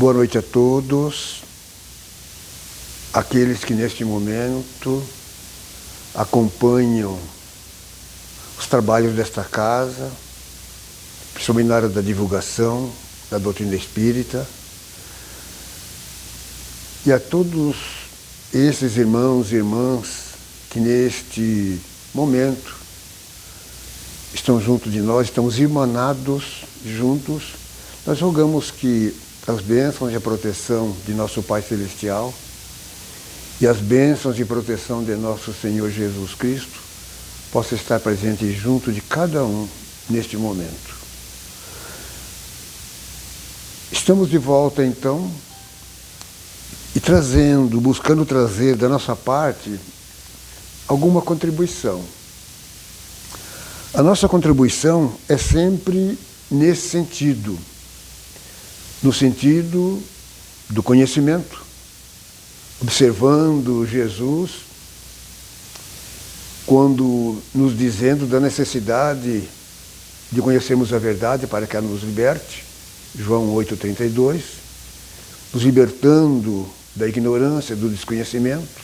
Boa noite a todos, aqueles que neste momento acompanham os trabalhos desta casa, principalmente na área da divulgação da doutrina espírita, e a todos esses irmãos e irmãs que neste momento estão junto de nós, estamos irmanados juntos. Nós rogamos que as bênçãos e a proteção de nosso Pai Celestial e as bênçãos e proteção de nosso Senhor Jesus Cristo possam estar presentes junto de cada um neste momento. Estamos de volta então e buscando trazer da nossa parte alguma contribuição. A nossa contribuição é sempre nesse sentido, no sentido do conhecimento, observando Jesus, quando nos dizendo da necessidade de conhecermos a verdade para que ela nos liberte, João 8,32, nos libertando da ignorância, do desconhecimento,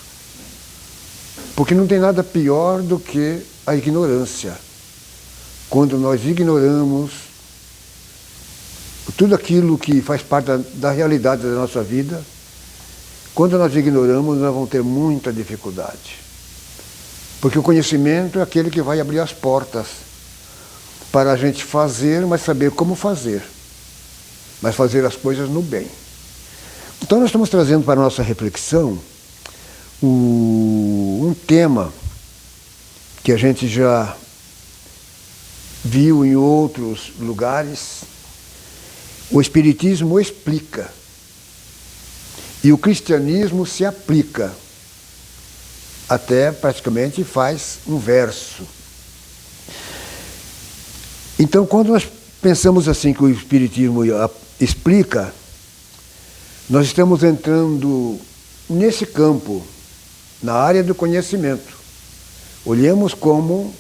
porque não tem nada pior do que a ignorância. Quando nós ignoramos tudo aquilo que faz parte da realidade da nossa vida, quando nós ignoramos, nós vamos ter muita dificuldade. Porque o conhecimento é aquele que vai abrir as portas para a gente fazer, mas saber como fazer. Mas fazer as coisas no bem. Então nós estamos trazendo para a nossa reflexão um tema que a gente já viu em outros lugares. O Espiritismo explica e o cristianismo se aplica, até praticamente faz um verso. Então, quando nós pensamos assim que o Espiritismo explica, nós estamos entrando nesse campo, na área do conhecimento. Olhemos como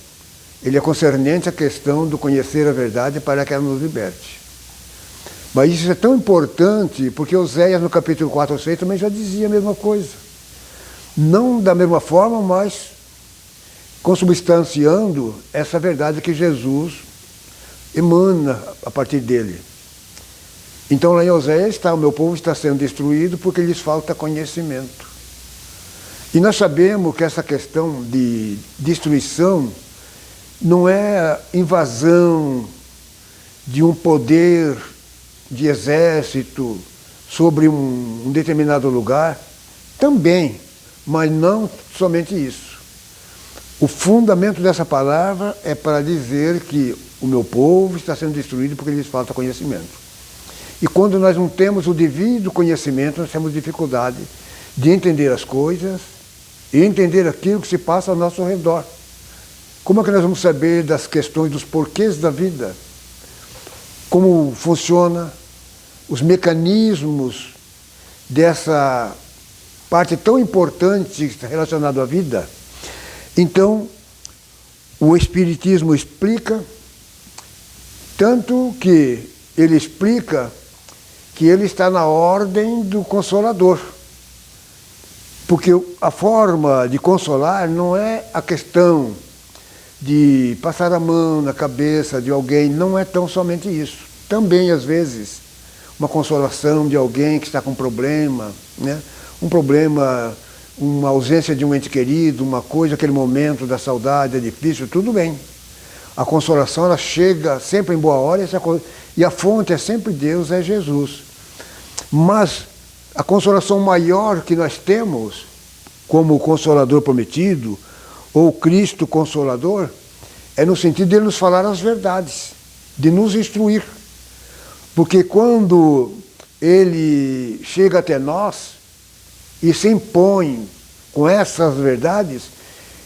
ele é concernente à questão do conhecer a verdade para que ela nos liberte. Mas isso é tão importante, porque Oséias, no capítulo 4 ou 6, também já dizia a mesma coisa. Não da mesma forma, mas consubstanciando essa verdade que Jesus emana a partir dele. Então lá em Oséias está: o meu povo está sendo destruído porque lhes falta conhecimento. E nós sabemos que essa questão de destruição não é invasão de um poder de exército sobre um determinado lugar, também, mas não somente isso. O fundamento dessa palavra é para dizer que o meu povo está sendo destruído porque lhes falta conhecimento. E quando nós não temos o devido conhecimento, nós temos dificuldade de entender as coisas e entender aquilo que se passa ao nosso redor. Como é que nós vamos saber das questões, dos porquês da vida? Como funciona os mecanismos dessa parte tão importante relacionada à vida? Então, o Espiritismo explica, tanto que ele explica que ele está na ordem do Consolador. Porque a forma de consolar não é a questão de passar a mão na cabeça de alguém, não é tão somente isso. Também, às vezes, uma consolação de alguém que está com um problema, né? Um problema, uma ausência de um ente querido, uma coisa, aquele momento da saudade é difícil, tudo bem. A consolação, ela chega sempre em boa hora, e a fonte é sempre Deus, é Jesus. Mas a consolação maior que nós temos, como o Consolador prometido, ou Cristo Consolador, é no sentido de ele nos falar as verdades, de nos instruir. Porque quando ele chega até nós e se impõe com essas verdades,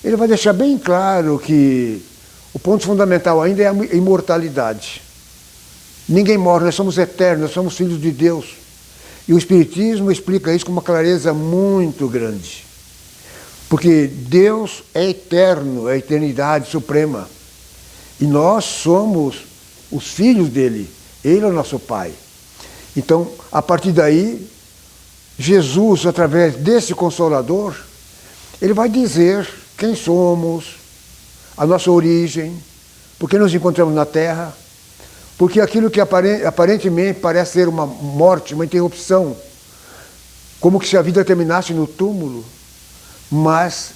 ele vai deixar bem claro que o ponto fundamental ainda é a imortalidade. Ninguém morre, nós somos eternos, nós somos filhos de Deus. E o Espiritismo explica isso com uma clareza muito grande. Porque Deus é eterno, é a eternidade suprema. E nós somos os filhos dele. Ele é o nosso Pai. Então, a partir daí, Jesus, através desse Consolador, ele vai dizer quem somos, a nossa origem, por que nos encontramos na Terra, porque aquilo que aparentemente parece ser uma morte, uma interrupção, como que se a vida terminasse no túmulo, mas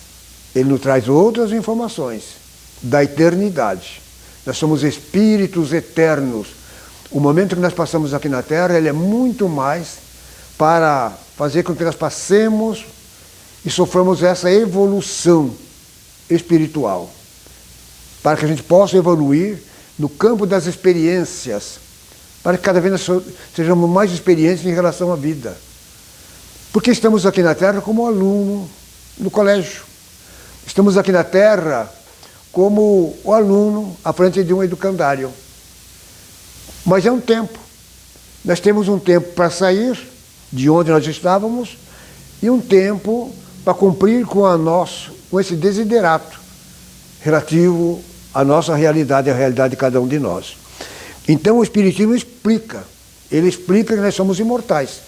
ele nos traz outras informações da eternidade. Nós somos espíritos eternos. O momento que nós passamos aqui na Terra, ele é muito mais para fazer com que nós passemos e soframos essa evolução espiritual, para que a gente possa evoluir no campo das experiências, para que cada vez nós sejamos mais experientes em relação à vida. Porque estamos aqui na Terra como aluno no colégio. Estamos aqui na Terra como o aluno à frente de um educandário. Mas é um tempo. Nós temos um tempo para sair de onde nós estávamos e um tempo para cumprir com esse desiderato relativo à nossa realidade, à realidade de cada um de nós. Então o Espiritismo explica. Ele explica que nós somos imortais.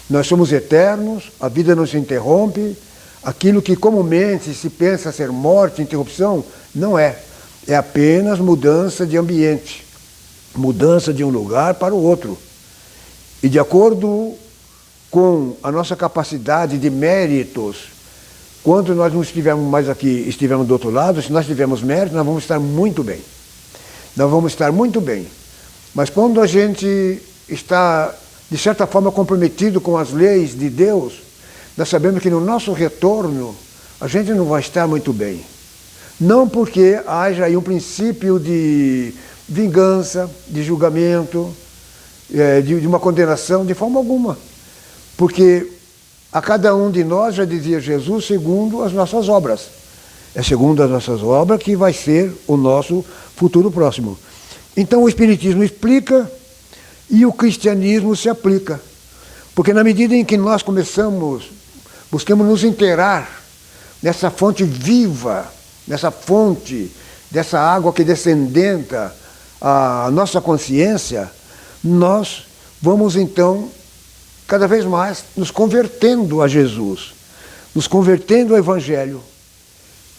Nós somos eternos, a vida não se interrompe. Aquilo que comumente se pensa ser morte, interrupção, não é. É apenas mudança de ambiente, mudança de um lugar para o outro. E de acordo com a nossa capacidade de méritos, quando nós não estivermos mais aqui, estivermos do outro lado, se nós tivermos méritos, nós vamos estar muito bem. Nós vamos estar muito bem. Mas quando a gente está, de certa forma, comprometido com as leis de Deus, nós sabemos que no nosso retorno a gente não vai estar muito bem. Não porque haja aí um princípio de vingança, de julgamento, de uma condenação, de forma alguma. Porque a cada um de nós, já dizia Jesus, segundo as nossas obras. É segundo as nossas obras que vai ser o nosso futuro próximo. Então o Espiritismo explica e o cristianismo se aplica. Porque na medida em que nós buscamos nos inteirar nessa fonte viva, nessa fonte, dessa água que descendenta a nossa consciência, nós vamos então, cada vez mais, nos convertendo a Jesus, nos convertendo ao Evangelho.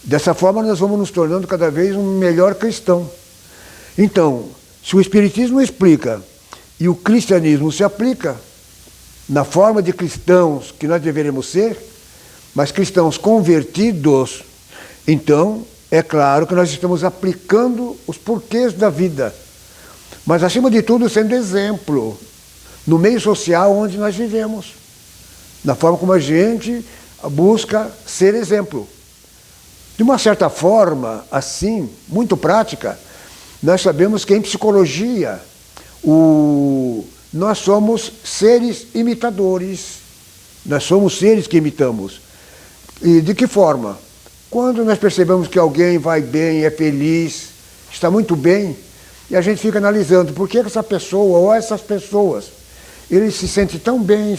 Dessa forma nós vamos nos tornando cada vez um melhor cristão. Então, se o Espiritismo explica e o cristianismo se aplica, na forma de cristãos que nós deveremos ser, mas cristãos convertidos, então é claro que nós estamos aplicando os porquês da vida, mas acima de tudo sendo exemplo no meio social onde nós vivemos, na forma como a gente busca ser exemplo. De uma certa forma, assim, muito prática, nós sabemos que em psicologia nós somos seres imitadores. Nós somos seres que imitamos. E de que forma? Quando nós percebemos que alguém vai bem, é feliz, está muito bem, e a gente fica analisando por que essa pessoa ou essas pessoas, eles se sentem tão bem,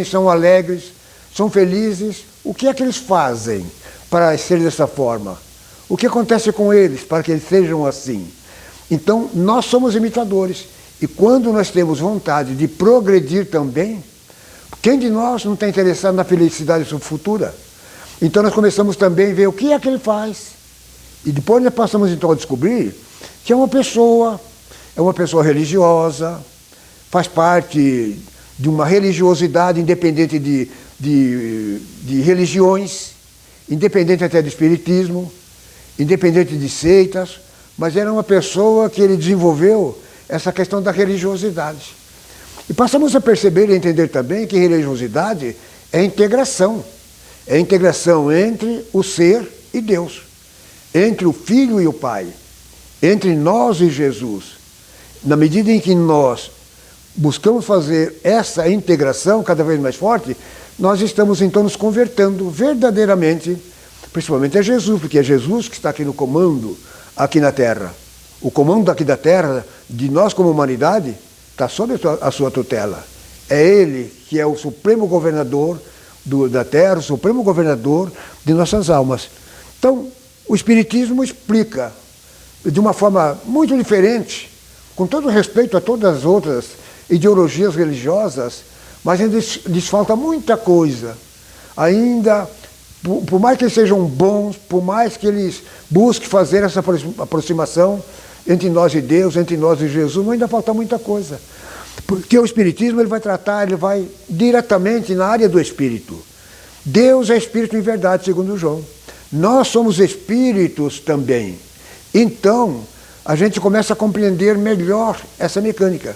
são alegres, são felizes, o que é que eles fazem para ser dessa forma? O que acontece com eles para que eles sejam assim? Então, nós somos imitadores. E quando nós temos vontade de progredir também, quem de nós não está interessado na felicidade futura? Então nós começamos também a ver o que é que ele faz. E depois nós passamos então a descobrir que é uma pessoa religiosa, faz parte de uma religiosidade independente de religiões, independente até do espiritismo, independente de seitas, mas era uma pessoa que ele desenvolveu essa questão da religiosidade. E passamos a perceber e a entender também que religiosidade é integração. É integração entre o ser e Deus, entre o Filho e o Pai, entre nós e Jesus. Na medida em que nós buscamos fazer essa integração cada vez mais forte, nós estamos então nos convertendo verdadeiramente, principalmente a Jesus, porque é Jesus que está aqui no comando, aqui na Terra. O comando aqui da Terra, de nós como humanidade, está sob a sua tutela. É Ele que é o supremo governador da Terra, o supremo governador de nossas almas. Então, o Espiritismo explica de uma forma muito diferente, com todo respeito a todas as outras ideologias religiosas, mas ainda lhes falta muita coisa. Ainda, por mais que eles sejam bons, por mais que eles busquem fazer essa aproximação entre nós e Deus, entre nós e Jesus, ainda falta muita coisa. Porque o Espiritismo ele vai diretamente na área do Espírito. Deus é Espírito em verdade, segundo João. Nós somos Espíritos também. Então, a gente começa a compreender melhor essa mecânica.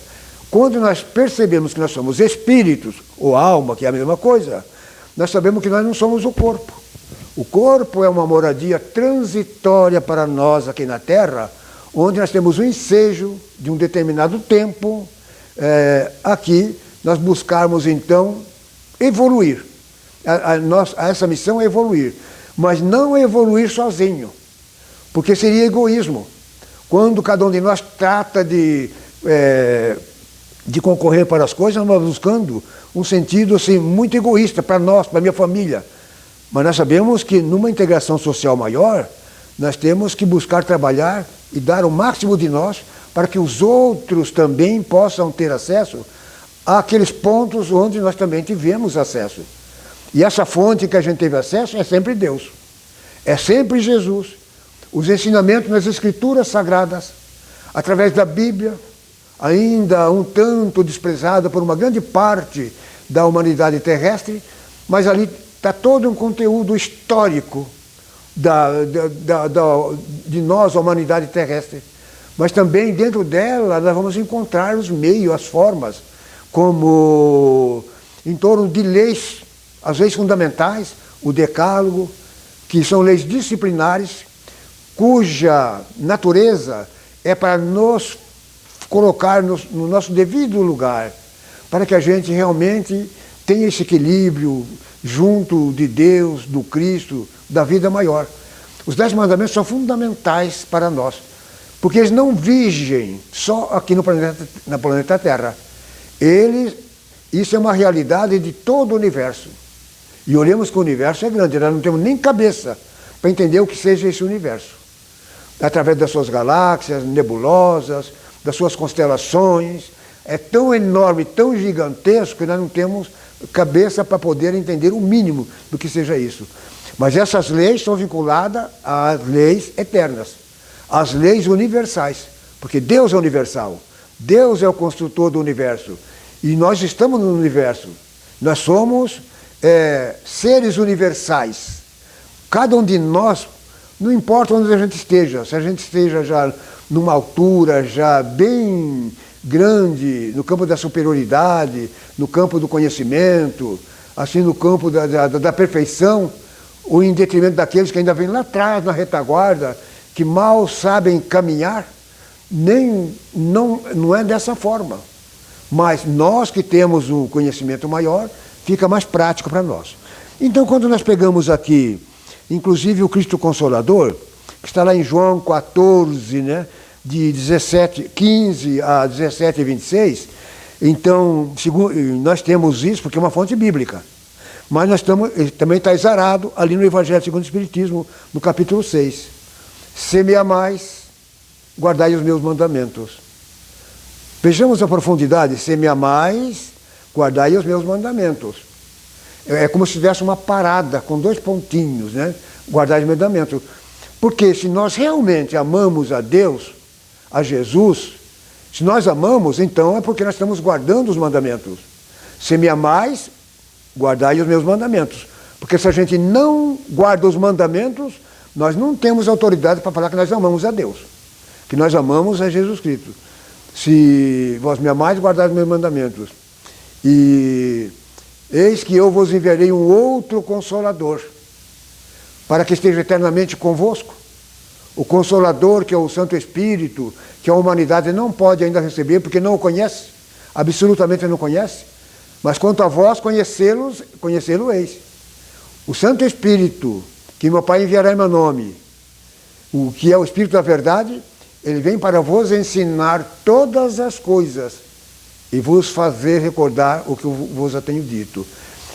Quando nós percebemos que nós somos Espíritos, ou alma, que é a mesma coisa, nós sabemos que nós não somos o corpo. O corpo é uma moradia transitória para nós aqui na Terra, onde nós temos um ensejo de um determinado tempo, aqui nós buscarmos então evoluir. Essa missão é evoluir, mas não evoluir sozinho, porque seria egoísmo. Quando cada um de nós trata de concorrer para as coisas, nós vamos buscando um sentido assim, muito egoísta para nós, para a minha família. Mas nós sabemos que numa integração social maior, nós temos que buscar trabalhar e dar o máximo de nós para que os outros também possam ter acesso àqueles pontos onde nós também tivemos acesso. E essa fonte que a gente teve acesso é sempre Deus, é sempre Jesus. Os ensinamentos nas Escrituras Sagradas, através da Bíblia, ainda um tanto desprezada por uma grande parte da humanidade terrestre, mas ali está todo um conteúdo histórico de nós, a humanidade terrestre. Mas também dentro dela nós vamos encontrar os meios, as formas, como em torno de leis, as leis fundamentais, o Decálogo, que são leis disciplinares, cuja natureza é para nos colocar no nosso devido lugar, para que a gente realmente tenha esse equilíbrio junto de Deus, do Cristo, da vida maior. Os 10 mandamentos são fundamentais para nós, porque eles não vigem só aqui no planeta Terra. Isso é uma realidade de todo o universo. E olhamos que o universo é grande, nós não temos nem cabeça para entender o que seja esse universo. Através das suas galáxias, nebulosas, das suas constelações, é tão enorme, tão gigantesco, que nós não temos cabeça para poder entender o mínimo do que seja isso. Mas essas leis são vinculadas às leis eternas, às leis universais, porque Deus é universal, Deus é o construtor do universo, e nós estamos no universo, nós somos seres universais. Cada um de nós, não importa onde a gente esteja, se a gente esteja já numa altura já bem grande, no campo da superioridade, no campo do conhecimento, assim no campo da perfeição, ou em detrimento daqueles que ainda vêm lá atrás, na retaguarda, que mal sabem caminhar, não é dessa forma. Mas nós que temos o conhecimento maior, fica mais prático para nós. Então, quando nós pegamos aqui, inclusive o Cristo Consolador, que está lá em João 14, né, de 15 a 17 e 26, então, nós temos isso porque é uma fonte bíblica. Mas ele também está exarado ali no Evangelho segundo o Espiritismo, no capítulo 6. Se me amais, guardai os meus mandamentos. Vejamos a profundidade. Se me amais, guardai os meus mandamentos. É como se tivesse uma parada com 2 pontinhos, né? Guardai os mandamentos. Porque se nós realmente amamos a Deus, a Jesus, se nós amamos, então é porque nós estamos guardando os mandamentos. Se me amais, guardai os meus mandamentos. Porque se a gente não guarda os mandamentos, nós não temos autoridade para falar que nós amamos a Deus, que nós amamos a Jesus Cristo. Se vós me amais, guardai os meus mandamentos. E eis que eu vos enviarei um outro Consolador, para que esteja eternamente convosco. O Consolador, que é o Santo Espírito, que a humanidade não pode ainda receber, porque não o conhece, absolutamente não conhece. Mas quanto a vós, conhecê-lo-eis. O Santo Espírito, que meu Pai enviará em meu nome, o que é o Espírito da verdade, ele vem para vos ensinar todas as coisas e vos fazer recordar o que eu vos tenho dito.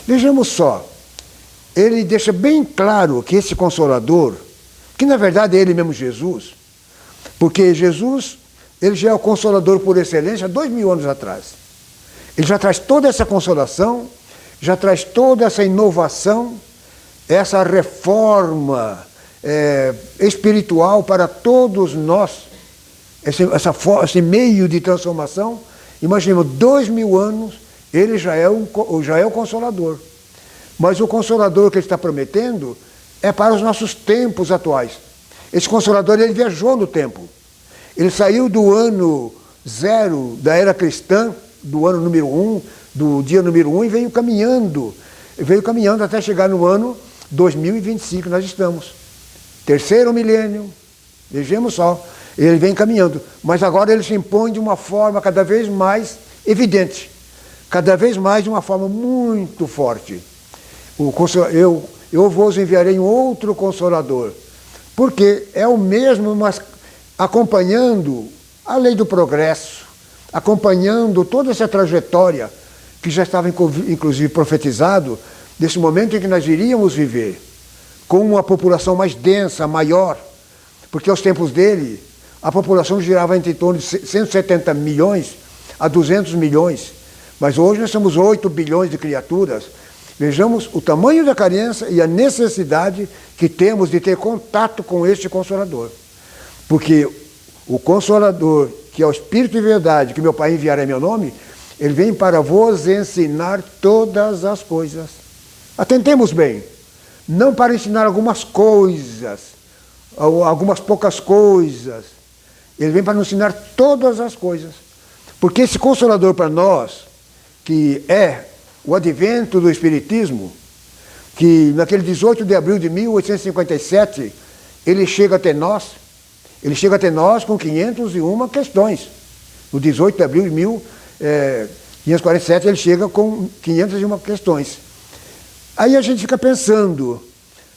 Vejamos só, ele deixa bem claro que esse Consolador, que na verdade é ele mesmo Jesus, porque Jesus, ele já é o Consolador por excelência há 2000 anos atrás. Ele já traz toda essa consolação, já traz toda essa inovação, essa reforma espiritual para todos nós, esse meio de transformação. Imaginemos, 2000 anos, ele já é o Consolador. Mas o Consolador que ele está prometendo é para os nossos tempos atuais. Esse Consolador, ele viajou no tempo. Ele saiu do ano 0 da era cristã, do ano número 1, do dia número 1, e veio caminhando até chegar no ano 2025, nós estamos. Terceiro milênio, vejamos só, ele vem caminhando. Mas agora ele se impõe de uma forma cada vez mais evidente, cada vez mais de uma forma muito forte. Eu vos enviarei um outro Consolador, porque é o mesmo, mas acompanhando a lei do progresso, acompanhando toda essa trajetória que já estava inclusive profetizado, desse momento em que nós iríamos viver, com uma população mais densa, maior, porque aos tempos dele, a população girava entre torno de 170 milhões a 200 milhões, mas hoje nós somos 8 bilhões de criaturas. Vejamos o tamanho da carência e a necessidade que temos de ter contato com este Consolador. Porque o Consolador, que é o Espírito de verdade, que meu Pai enviará em meu nome, ele vem para vos ensinar todas as coisas. Atentemos bem, não para ensinar algumas coisas, algumas poucas coisas. Ele vem para nos ensinar todas as coisas. Porque esse Consolador para nós, que é o advento do Espiritismo, que naquele 18 de abril de 1857, ele chega até nós com 501 questões. No 18 de abril de 1547, ele chega com 501 questões. Aí a gente fica pensando,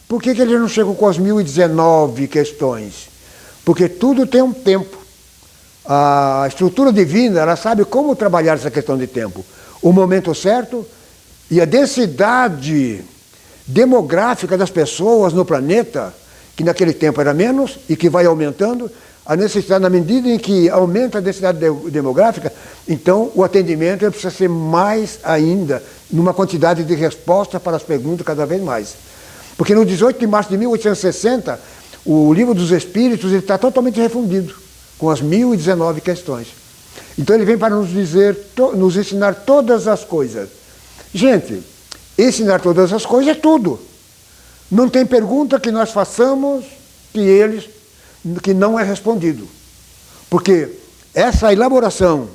por que ele não chega com as 1019 questões? Porque tudo tem um tempo. A estrutura divina, ela sabe como trabalhar essa questão de tempo. O momento certo e a densidade demográfica das pessoas no planeta, que naquele tempo era menos e que vai aumentando, a necessidade, na medida em que aumenta a densidade demográfica, então o atendimento precisa ser mais ainda, numa quantidade de respostas para as perguntas cada vez mais. Porque no 18 de março de 1860, o Livro dos Espíritos está totalmente refundido, com as 1019 questões. Então ele vem para nos ensinar todas as coisas. Gente, ensinar todas as coisas é tudo. Não tem pergunta que nós façamos que não é respondido. Porque essa elaboração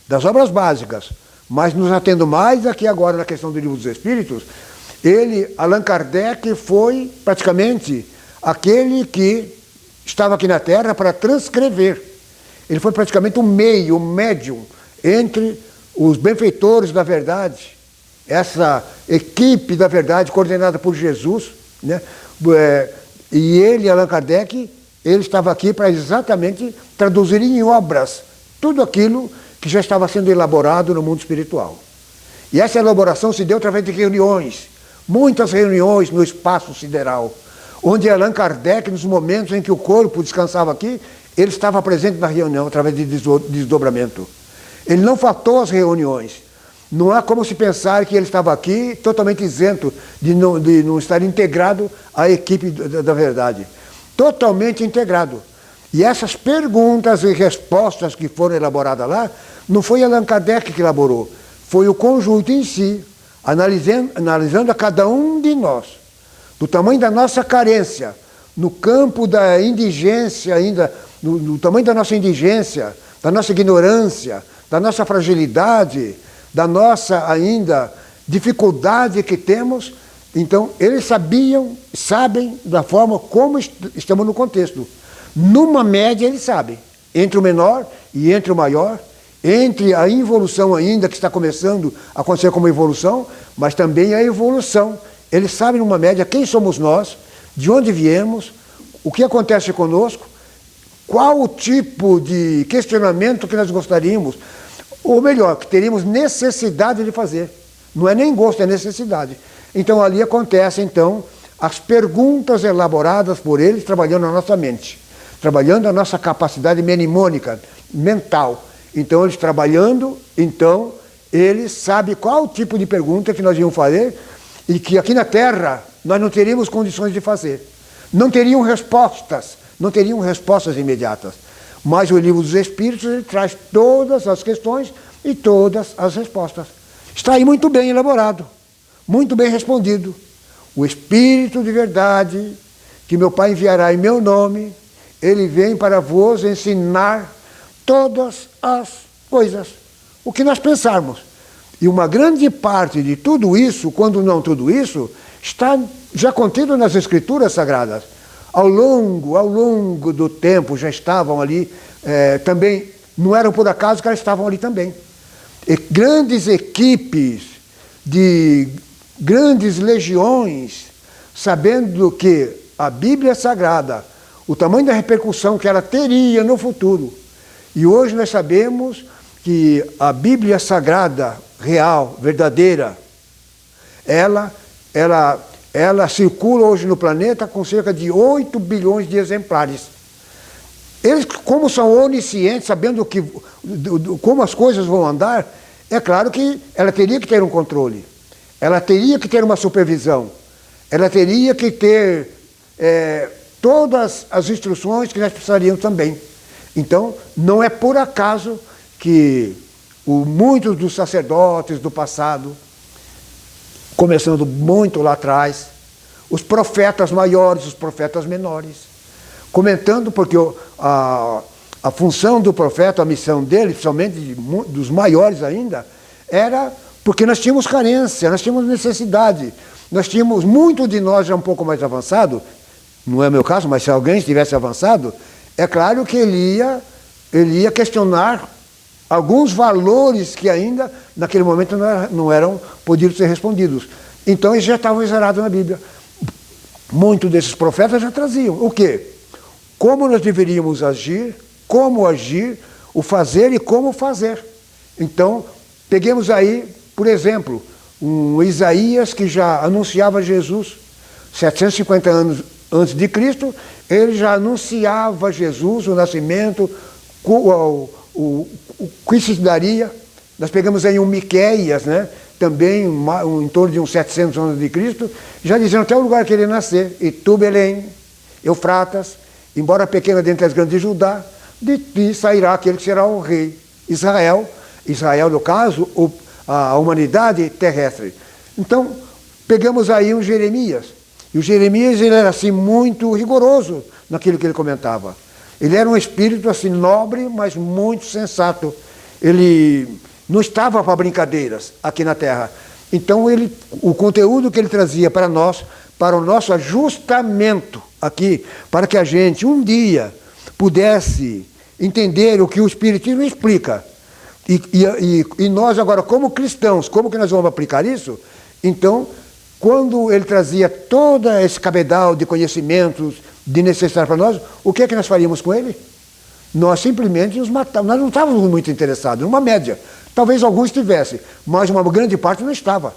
das obras básicas, mas nos atendo mais aqui agora na questão do Livro dos Espíritos, Allan Kardec, foi praticamente aquele que estava aqui na Terra para transcrever. Ele foi praticamente um meio, um médium entre os benfeitores da verdade, essa equipe da verdade coordenada por Jesus, né? E ele, Allan Kardec, ele estava aqui para exatamente traduzir em obras tudo aquilo que já estava sendo elaborado no mundo espiritual. E essa elaboração se deu através de reuniões, muitas reuniões no espaço sideral, onde Allan Kardec, nos momentos em que o corpo descansava aqui, ele estava presente na reunião através de desdobramento. Ele não faltou às reuniões. Não há como se pensar que ele estava aqui totalmente isento de não estar integrado à equipe da verdade. Totalmente integrado. E essas perguntas e respostas que foram elaboradas lá, não foi Allan Kardec que elaborou, foi o conjunto em si, analisando a cada um de nós, do tamanho da nossa carência, no campo da indigência ainda, no tamanho da nossa indigência, da nossa ignorância, da nossa fragilidade, da nossa ainda dificuldade que temos. Então, eles sabem da forma como estamos no contexto. Numa média, eles sabem, entre o menor e entre o maior, entre a involução ainda que está começando a acontecer como evolução, mas também a evolução. Eles sabem, numa média, quem somos nós, de onde viemos, o que acontece conosco, qual o tipo de questionamento que nós gostaríamos, ou melhor, que teríamos necessidade de fazer. Não é nem gosto, é necessidade. Então ali acontecem, então, as perguntas elaboradas por eles, trabalhando a nossa mente, trabalhando a nossa capacidade mnemônica, mental. Então eles trabalhando, então, ele sabe qual tipo de pergunta que nós íamos fazer e que aqui na Terra nós não teríamos condições de fazer. Não teriam respostas imediatas. Mas o livro dos Espíritos ele traz todas as questões e todas as respostas. Está aí muito bem elaborado, muito bem respondido. O Espírito de verdade, que meu Pai enviará em meu nome, ele vem para vos ensinar todas as coisas, o que nós pensarmos. E uma grande parte de tudo isso, quando não tudo isso, está já contido nas Escrituras Sagradas. Ao longo do tempo já estavam ali, também, não eram por acaso que elas estavam ali também. E grandes equipes de grandes legiões, sabendo que a Bíblia Sagrada, o tamanho da repercussão que ela teria no futuro. E hoje nós sabemos que a Bíblia Sagrada, real, verdadeira, ela circula hoje no planeta com cerca de 8 bilhões de exemplares. Eles, como são oniscientes, sabendo como as coisas vão andar, é claro que ela teria que ter um controle, ela teria que ter uma supervisão, ela teria que ter todas as instruções que nós precisaríamos também. Então, não é por acaso que muitos dos sacerdotes do passado, começando muito lá atrás, os profetas maiores, os profetas menores, comentando, porque a função do profeta, a missão dele, principalmente dos maiores ainda, era porque nós tínhamos carência, nós tínhamos necessidade, nós tínhamos, muito de nós já um pouco mais avançado, não é o meu caso, mas se alguém estivesse avançado, é claro que ele ia questionar alguns valores que ainda, naquele momento, não eram podiam ser respondidos. Então, eles já estavam zerados na Bíblia. Muitos desses profetas já traziam. O quê? Como nós deveríamos agir, como agir, o fazer e como fazer. Então, peguemos aí, por exemplo, um Isaías que já anunciava Jesus, 750 anos antes de Cristo, ele já anunciava Jesus, o nascimento, o que se daria. Nós pegamos aí um Miqueias, né? Também em torno de uns 700 anos de Cristo, já dizendo até o lugar que ele ia nascer. E tu, Belém, Eufratas, embora pequena dentre as grandes de Judá, de ti sairá aquele que será o rei. Israel, no caso, a humanidade terrestre. Então, pegamos aí um Jeremias. E o Jeremias, ele era assim muito rigoroso naquilo que ele comentava. Ele era um espírito assim nobre, mas muito sensato. Ele não estava para brincadeiras aqui na Terra. Então, o conteúdo que ele trazia para nós, para o nosso ajustamento aqui, para que a gente um dia pudesse entender o que o Espiritismo explica. E nós agora, como cristãos, como que nós vamos aplicar isso? Então, quando ele trazia todo esse cabedal de conhecimentos, de necessário para nós, o que é que nós faríamos com ele? Nós simplesmente os matávamos. Nós não estávamos muito interessados, numa média. Talvez alguns tivessem, mas uma grande parte não estava.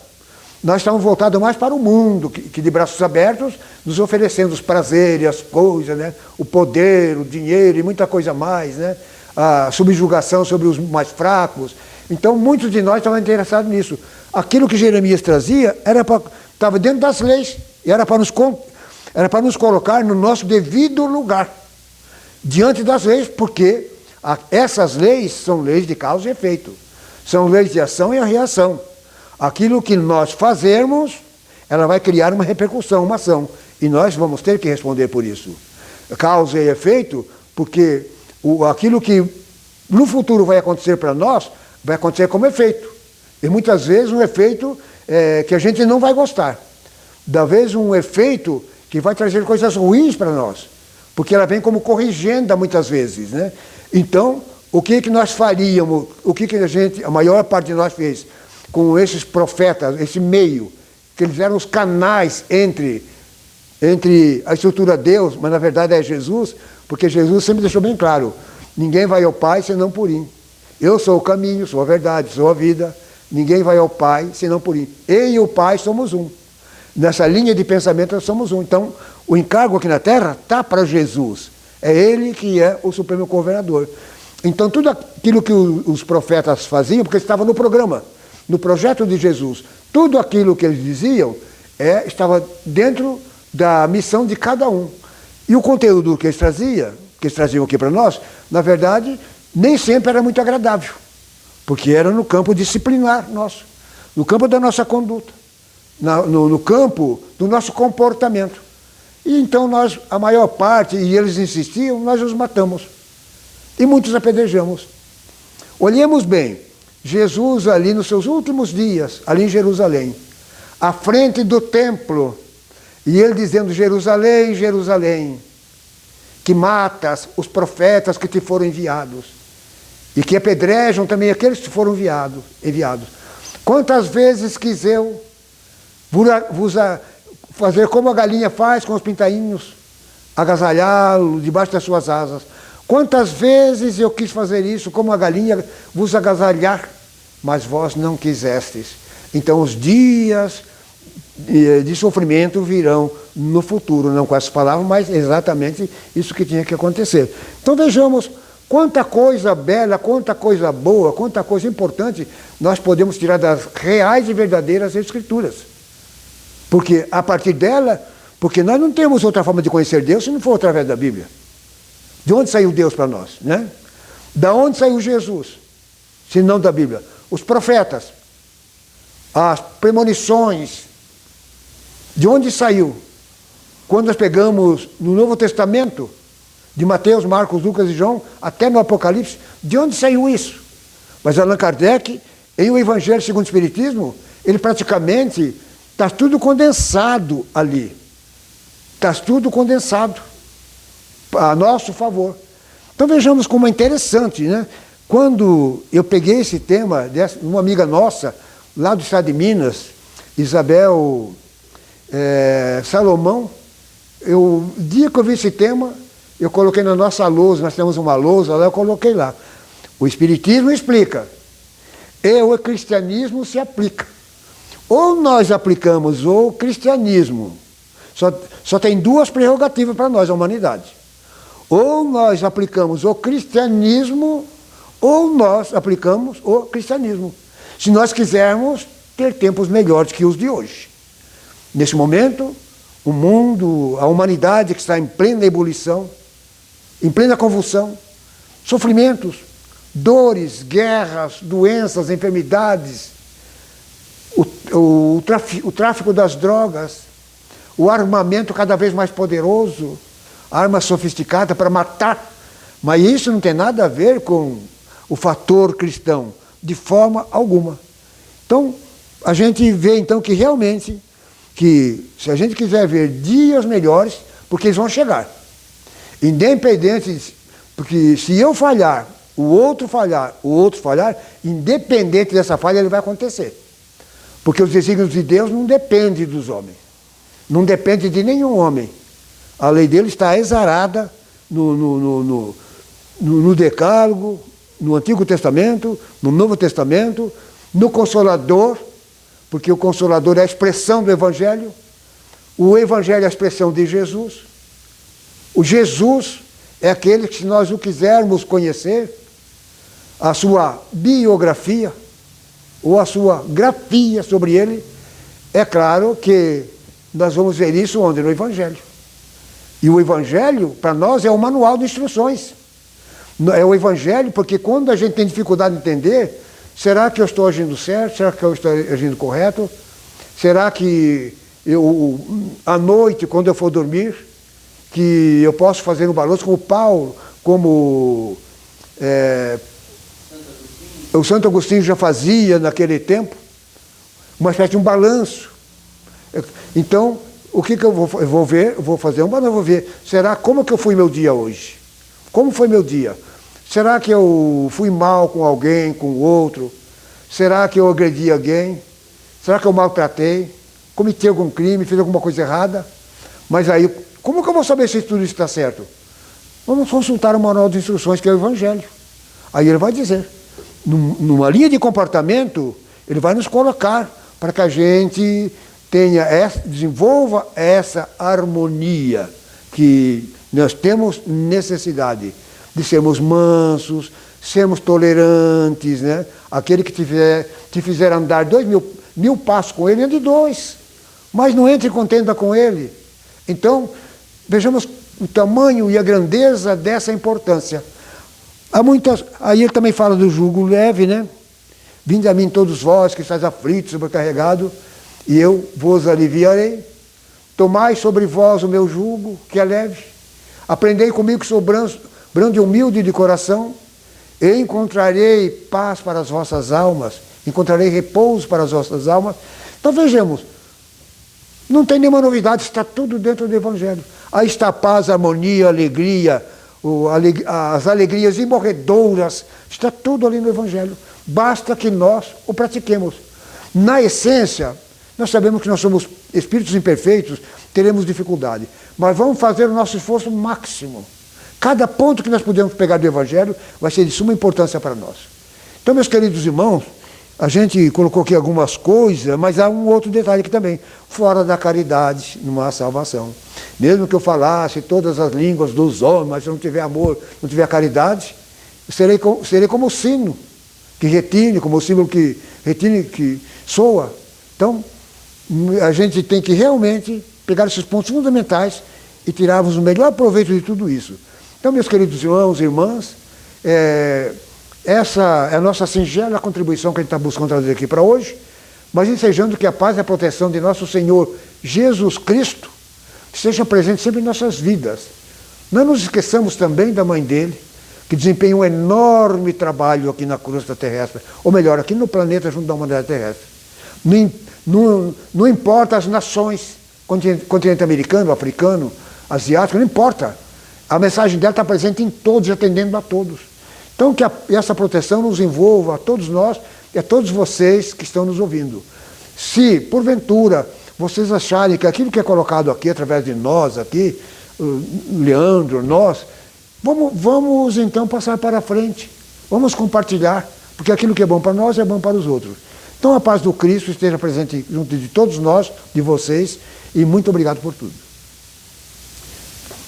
Nós estávamos voltados mais para o mundo, que de braços abertos, nos oferecendo os prazeres, as coisas, né? O poder, o dinheiro e muita coisa mais, né? A subjugação sobre os mais fracos. Então, muitos de nós estavam interessados nisso. Aquilo que Jeremias trazia estava dentro das leis, e era para nos colocar no nosso devido lugar, diante das leis, porque essas leis são leis de causa e efeito, são leis de ação e reação. Aquilo que nós fazermos, ela vai criar uma repercussão, uma ação, e nós vamos ter que responder por isso. Causa e efeito, porque aquilo que no futuro vai acontecer para nós, vai acontecer como efeito. E muitas vezes um efeito que a gente não vai gostar. Talvez um efeito que vai trazer coisas ruins para nós, porque ela vem como corrigenda muitas vezes, né? Então, o que nós faríamos, a maior parte de nós fez com esses profetas, esse meio, que eles eram os canais entre a estrutura de Deus, mas na verdade é Jesus, porque Jesus sempre deixou bem claro, ninguém vai ao Pai senão por mim. Eu sou o caminho, sou a verdade, sou a vida, ninguém vai ao Pai senão por mim. Eu e o Pai somos um. Nessa linha de pensamento nós somos um. Então, o encargo aqui na Terra está para Jesus. É Ele que é o Supremo Governador. Então, tudo aquilo que os profetas faziam, porque estava no programa. no projeto de Jesus, tudo aquilo que eles diziam estava dentro da missão de cada um. E o conteúdo que eles traziam aqui para nós, na verdade, nem sempre era muito agradável, porque era no campo disciplinar nosso, no campo da nossa conduta, no campo do nosso comportamento. E então nós, a maior parte, e eles insistiam, nós os matamos. E muitos apedrejamos. Olhemos bem, Jesus ali nos seus últimos dias, ali em Jerusalém, à frente do templo, e ele dizendo: Jerusalém, Jerusalém, que matas os profetas que te foram enviados, e que apedrejam também aqueles que foram enviados. Quantas vezes quis eu vos fazer como a galinha faz com os pintainhos, agasalhá-lo debaixo das suas asas. Quantas vezes eu quis fazer isso, como a galinha vos agasalhar, mas vós não quisestes. Então os dias de sofrimento virão no futuro, não com essas palavras, mas exatamente isso que tinha que acontecer. Então vejamos quanta coisa bela, quanta coisa boa, quanta coisa importante nós podemos tirar das reais e verdadeiras Escrituras. Porque a partir dela, porque nós não temos outra forma de conhecer Deus se não for através da Bíblia. De onde saiu Deus para nós, né? Da onde saiu Jesus, se não da Bíblia? Os profetas, as premonições, de onde saiu? Quando nós pegamos no Novo Testamento, de Mateus, Marcos, Lucas e João, até no Apocalipse, de onde saiu isso? Mas Allan Kardec, em O Evangelho segundo o Espiritismo, ele praticamente está tudo condensado ali. Está tudo condensado a nosso favor. Então vejamos como é interessante, né? Quando eu peguei esse tema, uma amiga nossa, lá do estado de Minas, Isabel Salomão, o dia que eu vi esse tema, eu coloquei na nossa lousa, nós temos uma lousa lá, eu coloquei lá. O Espiritismo explica, e o cristianismo se aplica. Ou nós aplicamos o cristianismo, só tem duas prerrogativas para nós, a humanidade. Ou nós aplicamos o cristianismo, ou nós aplicamos o cristianismo. Se nós quisermos ter tempos melhores que os de hoje. Nesse momento, o mundo, a humanidade que está em plena ebulição, em plena convulsão, sofrimentos, dores, guerras, doenças, enfermidades, o tráfico das drogas, o armamento cada vez mais poderoso, arma sofisticada para matar, mas isso não tem nada a ver com o fator cristão, de forma alguma. Então, a gente vê então que realmente, que se a gente quiser ver dias melhores, porque eles vão chegar, independente, porque se eu falhar, o outro falhar, independente dessa falha, ele vai acontecer. Porque os desígnios de Deus não dependem dos homens, não depende de nenhum homem. A lei dele está exarada no Decálogo, no Antigo Testamento, no Novo Testamento, no Consolador, porque o Consolador é a expressão do Evangelho, o Evangelho é a expressão de Jesus, o Jesus é aquele que, se nós o quisermos conhecer, a sua biografia, ou a sua grafia sobre ele, é claro que nós vamos ver isso onde? No Evangelho. E o Evangelho, para nós, é o manual de instruções. É o Evangelho, porque quando a gente tem dificuldade de entender, será que eu estou agindo certo? Será que eu estou agindo correto? Será que à noite, quando eu for dormir, que eu posso fazer um balanço como Paulo, como o Santo Agostinho já fazia naquele tempo, uma espécie de um balanço. Então, o que eu vou ver? Eu vou fazer um balanço, eu vou ver, como que eu fui meu dia hoje? Como foi meu dia? Será que eu fui mal com alguém, com o outro? Será que eu agredi alguém? Será que eu maltratei? Cometi algum crime? Fiz alguma coisa errada? Mas aí, como que eu vou saber se tudo isso está certo? Vamos consultar o manual de instruções, que é o Evangelho. Aí ele vai dizer, numa linha de comportamento, ele vai nos colocar para que a gente desenvolva essa harmonia que nós temos necessidade de sermos mansos, sermos tolerantes, né? Aquele que te fizer andar 2.000 passos com ele, ande 2, mas não entre em contenda com ele. Então, vejamos o tamanho e a grandeza dessa importância. Aí ele também fala do jugo leve, né? Vinde a mim todos vós que estáis aflitos, sobrecarregados, e eu vos aliviarei. Tomai sobre vós o meu jugo, que é leve. Aprendei comigo que sou brando e humilde de coração, e encontrarei paz para as vossas almas, encontrarei repouso para as vossas almas. Então vejamos, não tem nenhuma novidade, está tudo dentro do Evangelho. Aí está a paz, a harmonia, a alegria, as alegrias imorredoras, está tudo ali no Evangelho. Basta que nós o pratiquemos. Na essência, nós sabemos que nós somos espíritos imperfeitos, teremos dificuldade, mas vamos fazer o nosso esforço máximo. Cada ponto que nós podemos pegar do Evangelho vai ser de suma importância para nós. Então, meus queridos irmãos, a gente colocou aqui algumas coisas, mas há um outro detalhe aqui também. Fora da caridade não há salvação. Mesmo que eu falasse todas as línguas dos homens, mas se eu não tiver amor, não tiver caridade, serei como o sino que retine, como o símbolo que retine, que soa. Então, a gente tem que realmente pegar esses pontos fundamentais e tirarmos o melhor proveito de tudo isso. Então, meus queridos irmãos e irmãs, essa é a nossa singela contribuição que a gente está buscando trazer aqui para hoje, mas ensejando que a paz e a proteção de nosso Senhor Jesus Cristo esteja presente sempre em nossas vidas. Não nos esqueçamos também da mãe dele, que desempenha um enorme trabalho aqui na crosta terrestre, ou melhor, aqui no planeta junto da humanidade terrestre. Não importa as nações, continente americano, africano, asiático, não importa. A mensagem dela está presente em todos, atendendo a todos. Então, que essa proteção nos envolva, a todos nós e a todos vocês que estão nos ouvindo. Se, porventura, vocês acharem que aquilo que é colocado aqui, através de nós aqui, Leandro, nós, vamos então passar para frente. Vamos compartilhar, porque aquilo que é bom para nós é bom para os outros. Então, a paz do Cristo esteja presente junto de todos nós, de vocês, e muito obrigado por tudo.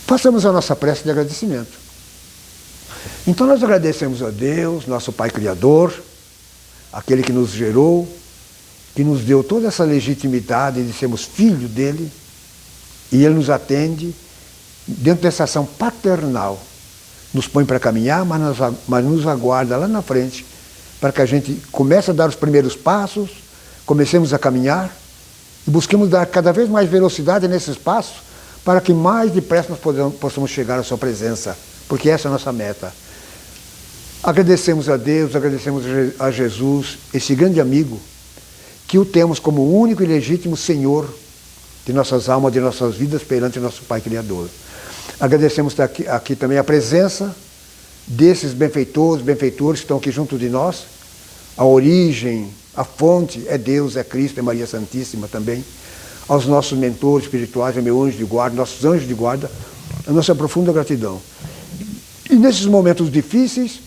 Façamos a nossa prece de agradecimento. Então nós agradecemos a Deus, nosso Pai Criador, aquele que nos gerou, que nos deu toda essa legitimidade de sermos filhos dele, e ele nos atende dentro dessa ação paternal. Nos põe para caminhar, mas nos aguarda lá na frente, para que a gente comece a dar os primeiros passos, comecemos a caminhar, e busquemos dar cada vez mais velocidade nesses passos, para que mais depressa nós possamos chegar à sua presença, porque essa é a nossa meta. Agradecemos a Deus, agradecemos a Jesus, esse grande amigo, que o temos como o único e legítimo Senhor de nossas almas, de nossas vidas, perante nosso Pai Criador. Agradecemos aqui também a presença desses benfeitores que estão aqui junto de nós. A origem, a fonte é Deus, é Cristo, é Maria Santíssima também. Aos nossos mentores espirituais, ao meu anjo de guarda, nossos anjos de guarda, a nossa profunda gratidão. E nesses momentos difíceis,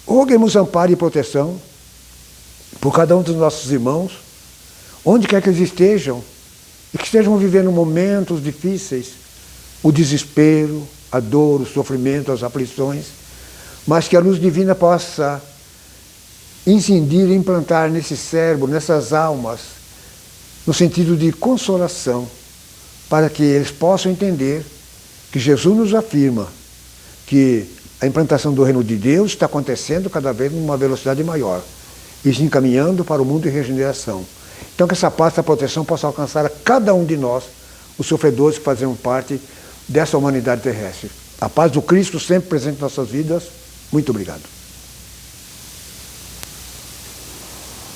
roguemos amparo e proteção por cada um dos nossos irmãos, onde quer que eles estejam, e que estejam vivendo momentos difíceis, o desespero, a dor, o sofrimento, as aflições, mas que a luz divina possa incidir e implantar nesse cérebro, nessas almas, no sentido de consolação, para que eles possam entender que Jesus nos afirma que a implantação do reino de Deus está acontecendo cada vez numa velocidade maior, e se encaminhando para o mundo de regeneração. Então que essa paz, essa proteção possa alcançar a cada um de nós, os sofredores que fazemos parte dessa humanidade terrestre. A paz do Cristo sempre presente em nossas vidas. Muito obrigado.